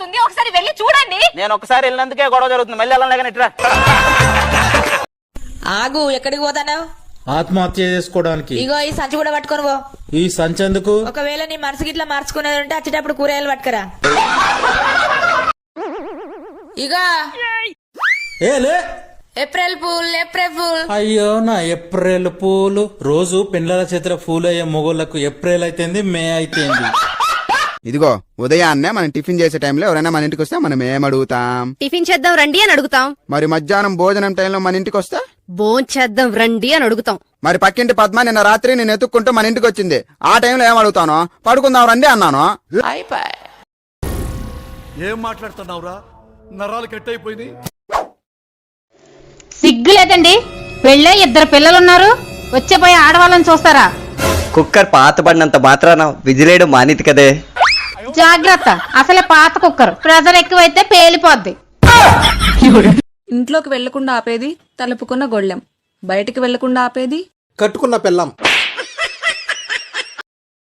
అవుతుంది, ఒకసారి వెళ్ళి చూడండి. నేను ఒకసారి వెళ్ళినందుకే గొడవ జరుగుతుంది, మళ్ళీ వెళ్ళలేక ఇట్రా. ఆగు, ఎక్కడికి పోతానావు? ఆత్మహత్య చేసుకోవడానికి. ఇగో ఈ సంచి కూడా పట్టుకొని పో. ఈ సంచి ఎందుకు? ఒకవేళ నీ మనసుకి ఇట్లా మార్చుకునేది ఉంటే వచ్చేటప్పుడు కూరగాయలు పట్టుకరా. ఇగో ఏప్రిల్ పూల్, ఏప్రిల్ పూల్. అయ్యో నా ఏప్రిల్ పూలు. రోజు పెండ్లాల చేతిలో పూలు అయ్యే మొగోళ్లకు ఏప్రిల్ అయితేంది, మే అయితేంది. ఇదిగో ఉదయాన్నే మనం టిఫిన్ చేసే టైంలో ఎవరైనా మన ఇంటికి వస్తే మనం ఏం అడుగుతాం? టిఫిన్ చేద్దాం రండి అని అడుగుతాం. మరి మధ్యాహ్నం భోజనం టైంలో మన ఇంటికి వస్తే భోంచేద్దాం రండి అని అడుగుతాం. మరి పక్కింటి పద్మ నిన్న రాత్రి నేను ఎత్తుక్కుంటూ మన ఇంటికి వచ్చింది. ఆ టైంలో ఏం అడుగుతాను? పడుకుందాం రండి అన్నాను. ఏం మాట్లాడుతున్నావురా? నరాలు కట్ అయిపోయింది. సిగ్గు లేదండి, పెళ్ళే 2 పిల్లలున్నారు, వచ్చేపోయి ఆడవాళ్ళని చూస్తారా? కుక్కర్ పాత పడినంత మాత్రాన విజిలేయడం మానితి కదే. జాగ్రత్త, అసలే పాత కుక్కర్, ప్రెజర్ ఎక్కువైతే పేలిపోద్ది. ఇంట్లోకి వెళ్లకుండా ఆపేది తలుపుకున్న గొళ్ళెం, బయటికి వెళ్లకుండా ఆపేది కట్టుకున్న పెళ్ళం.